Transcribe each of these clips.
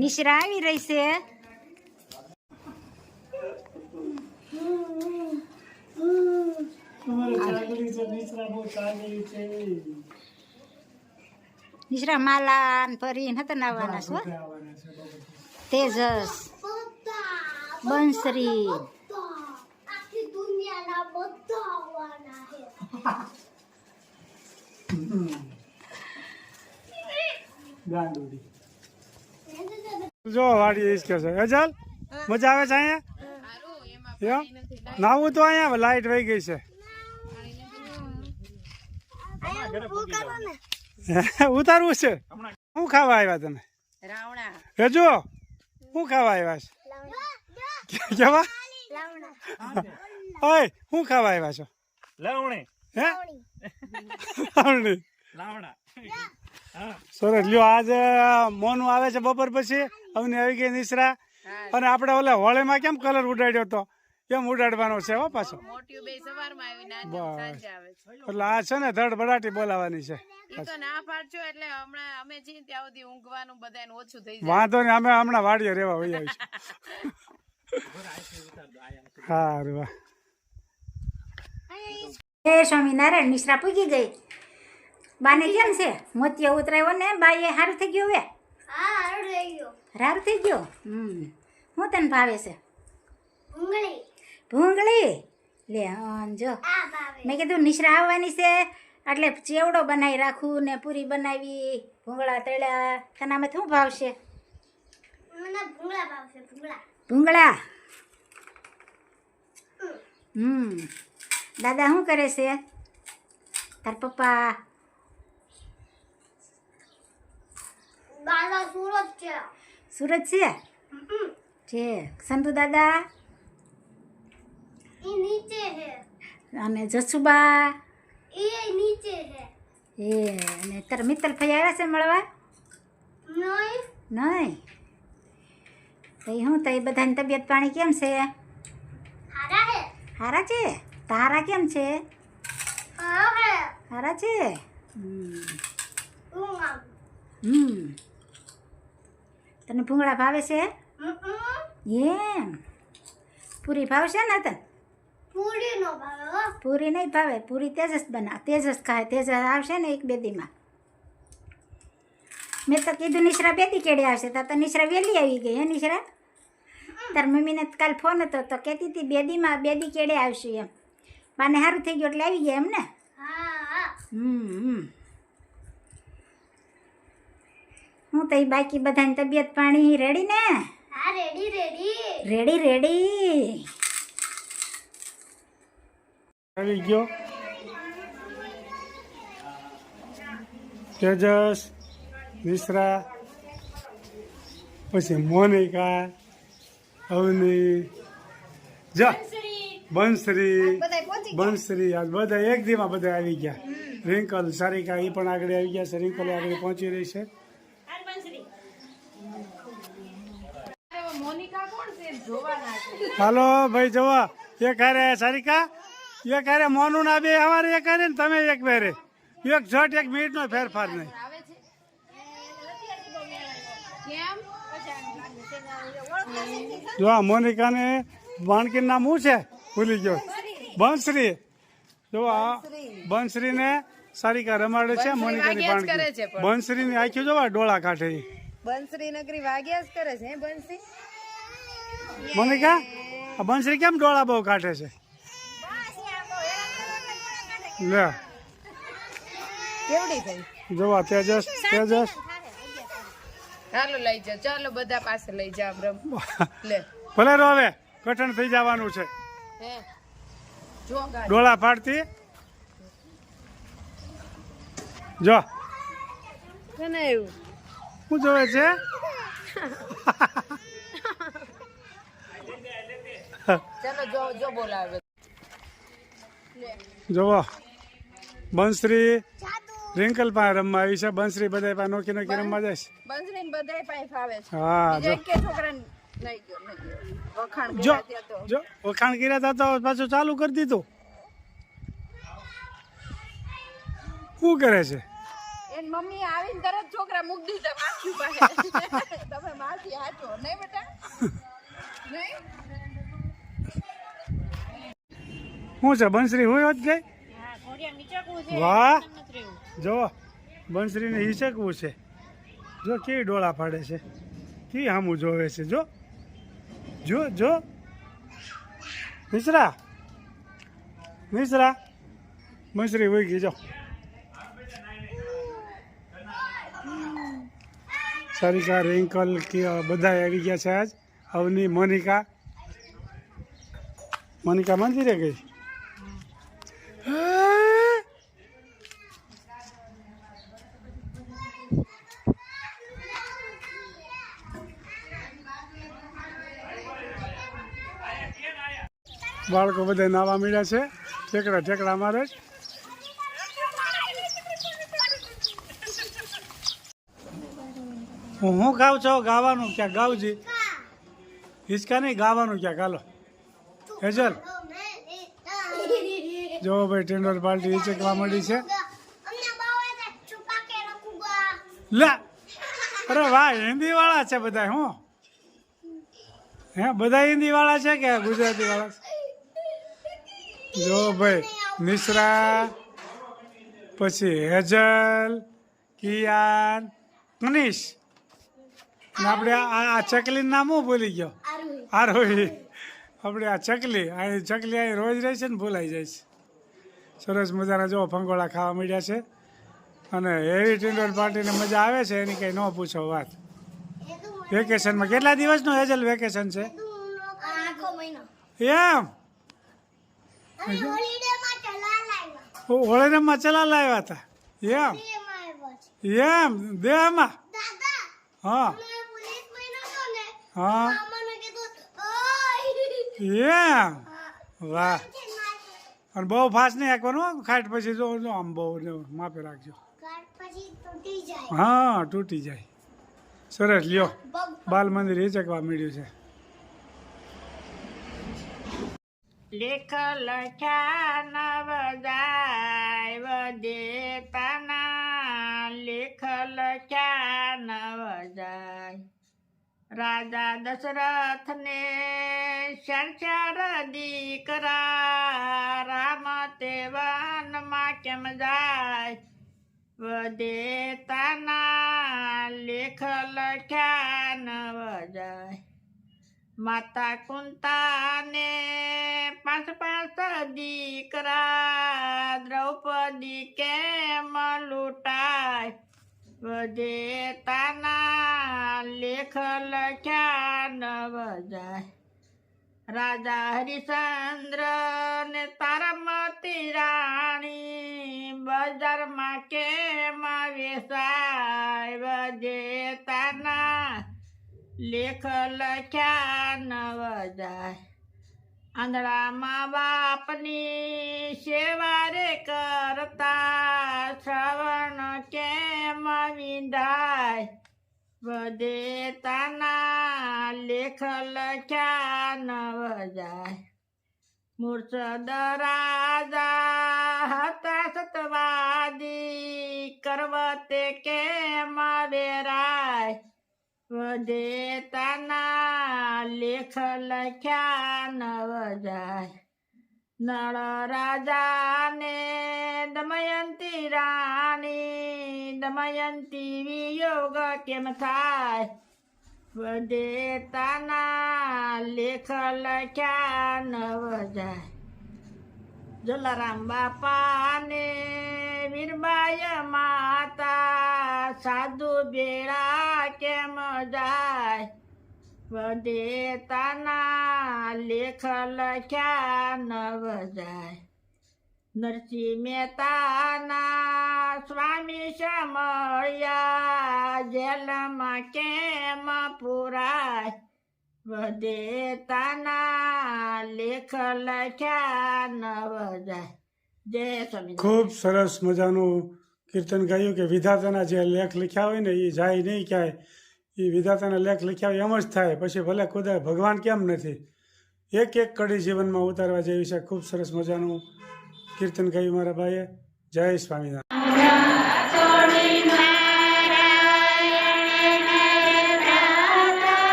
નિશ્રા આવી રહી છે. નિશ્રા માલા ફરીને હતા આવવાના છો. તેજસ, બંસરી, જો વાડી ઈસકે છે. ચાલ મજા આવે છે અહીંયા નાવું તો અહીંયા લાઈટ વહી ગઈ છે. ઉતારવું છે. શું ખાવા આવ્યા તમે? એ જો શું ખાવા આવ્યા છે? કેવા ઓય શું ખાવા આવ્યા છો? લાવણી. હે લાવણી. લાવણા. સરસ લ્યો. આજે મોનું આવે છે બપોર પછી. અવની આવી ગઈ નિશ્રા. અને આપણે ઓલા હોળીમાં કેમ કલર ઉડાડ્યો હતો એમ ઉડાડવાનો છે હો પાછો. એટલે આ છે ને ધડ બડાટી બોલાવાની છે. વાંધો નહીં, અમે હમણાં વાડીએ રેવા વહી આવીશું. સારું વાહ. હે સ્વામિનારાયણ. નિશ્રા પૂગી ગઈ. બાને કેમ છે? મોતિયો ઉતરાયો ને બાએ સારું થઈ ગયું. હવે સારું થઈ ગયું. શું તને ભાવે છે? ભૂંગળી. લે જો મેં કીધું નિશ્રા આવવાની છે એટલે ચેવડો બનાવી રાખું ને પૂરી બનાવી, ભૂંગળા તળ્યા. તને આમાં શું ભાવશે? ભૂંગળા. દાદા શું કરે છે? તાર પપ્પા? સુરત છે. સંતુ દાદા અને જસુબા અને તારા મિત્તલ ભાઈ આવ્યા છે મળવા? નહીં. તો શું તો એ બધાની તબિયત પાણી કેમ છે? સારા છે. તારા કેમ છે? સારા છે. તને ભૂંગળા ભાવે છે? એમ. પૂરી ભાવશે ને તને? પૂરી નહીં ભાવે. પૂરી તેજસ બનાવ. તેજસ ખાય. તેજસ આવશે ને 1-2 દીમાં. મેં તો કીધું નિશ્રા 2 દી કેડે આવશે. તો નિશ્રા વહેલી આવી ગઈ. હે નિશ્રા? તાર મમ્મીને કાલ ફોન હતો તો કહેતી હતી 2 દીમાં 2 દી કેડે આવશું એમ. બાને સારું થઈ ગયું એટલે આવી ગયા એમ ને? હું તો બાકી બધાની તબિયત પાણી રેડી ને? રેડી. આવી ગયો તેજસ, નિશ્રા, પછી મોનિકા, અવની, બંસરી. આજ બધા એક દીમાં બધા આવી ગયા. રિંકલ, સારિકા એ પણ આગળ આવી ગયા છે. રિંકલ આગળ પહોંચી રહી છે. હાલો ભાઈ જોવા. એક હારે સારિકા, એક હારે મોનું ના બે અમારે એક હારે ને તમે એક બેરે. એક ઝટ 1 મિનિટનો ફેરફાર નહીં. જો આ મોનિકાને વાણકીનું નામ શું છે? ભૂલી ગયો. બંસરી. જો આ બંસરીને સારિકા રમાડે છે. મોનિકાની વાણકી. બંસરીની આખી જોવા ડોળા કાઢે. બંસરી નગરી વાગ્યા જ કરે છે. બંસરી મોનિકા, આ બંસરી કેમ ડોળા બહુ કાઢે છે? લે કેવડી થઈ જોવા. તેજસ ચાલો લઈ જાઓ. ચાલો બધા પાસે લઈ જાઓ. લે ભલે રો. હવે કઠણ થઈ જવાનું છે. ડોળા ફાડતી જો. એવું શું જોવે છે? ચાલો જો બોલાવે. જોવો બંસરી રિંકલ પાસે રમવા આવી છે. બંસરી બધા પાસે નોકી રમવા જાય છે. બંસરી બધા પાસે ફાવે છે. હા જો વખાણ કર્યા હતા તો પાછું ચાલુ કરી દીધું. શું કરે છે? એન મમ્મી આવીને તરત છોકરા મૂકી દીધા માખ્યું પાસે. તમે હાચો નહીં બેટા નહીં શું છે બંસરી હોય જ ગઈ વાહ જો બંસરીને હિચકવું છે જો કેવી ડોળા પાડે છે કી સામું જોવે છે જો જો જો મિશ્રા મિશ્રા બંસરી હોય ગઈ જો સારિકા રિંકલ કે બધા આવી ગયા છે આજ અવની મોનિકા મોનિકા મંદિરે ગઈ બાળકો બધા નાવા મળ્યા છે ઠેકડા ઠેકડા મારે જ હું ગાઉં છો ગાવાનું ક્યાં ગાવજી હિચકા નહીં ગાવાનું ક્યાં ગાલો હેજલ જો ભાઈ ટેન્ડર પાર્ટી હિચકવા મળી છે લે અરે વાહ હિન્દી વાળા છે બધા હું હે બધા હિન્દી વાળા છે કે ગુજરાતી વાળા છે જો ભાઈ મિશ્રા પછી હેજલ કિયાન મનીષ ને આપણે આ ચકલીનું નામ હું ભૂલી ગયો આરોહી આપણે આ ચકલી અહીં રોજ રહે છે ને ભૂલાઈ જાય છે સરસ મજાના જો ફંગોળા ખાવા મળ્યા છે અને એવી ટેન્ડર પાર્ટીને મજા આવે છે એની કંઈ ન પૂછો વાત વેકેશનમાં કેટલા દિવસનું હેજલ વેકેશન છે એમ હોળીમાં ચલા લાવ્યા હતા એમ એમ દેહમાં હા હા એમ વાહ અને બહુ ફાસ્ટ નહીં હાંકવાનું ખાટ પછી જો આમ બહુ માપે રાખજો હા તૂટી જાય સરસ લ્યો બાલ મંદિર હિચકવા મળ્યું છે લેખ લખ્યા નવ જાય વદેતાના લેખ લખ્યા નવ જાય રાજા દશરથને ચાર દીકરા રામ તે વનમાં કેમ જાય વદેતાના લેખ લખ્યા નવ જાય માતા કુંતાને પાંચ દીકરા દ્રૌપદી કેમ લૂંટાય વદેતાના લેખ લખ્યા નવ જાય રાજા હરિશ્ચંદ્ર ને તારામતી રાણી બજારમાં કેમ વેચાય વદેતાના લેખ લખ્યા નવ જાય આંધળામાં બાપની સેવા રે કરતા શ્રવણ કેમ વિંધાય વદેતાના લેખ લખ્યા નવ જાય મૂર્છદ રાજા હતા સતવાદી કરવતે કેમ વેરાય વદેતાના લેખ લખ્યા નવ જાય નળ રાજાને દમયંતી રાણી દમયંતી વિયોગ કેમ થાય વદેતાના લેખ લખ્યા નવ જાય જલારામ બાપાને વીરબાઈ માતા સાધુ બેડા કેમ જાય વદેતાના લેખ લખ્યા નવ જાય નરસિંહ મહેતાના સ્વામી સમળ્યા જેલમાં કેમ પુરાય વદેતાના લેખ લખ્યા નવ જાય જય સ્વામી ખૂબ સરસ મજાનું કીર્તન ગાયું કે વિધાતાના જે લેખ લખ્યા હોય ને એ જાય નહીં ક્યાંય એ વિધાતાના લેખ લખ્યા હોય એમ જ થાય પછી ભલે ખુદા ભગવાન કેમ નથી એક એક કડી જીવનમાં ઉતારવા જેવી છે ખૂબ સરસ મજાનું કીર્તન ગાયું મારા ભાઈએ જય સ્વામિનારાયણ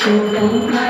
શુભમ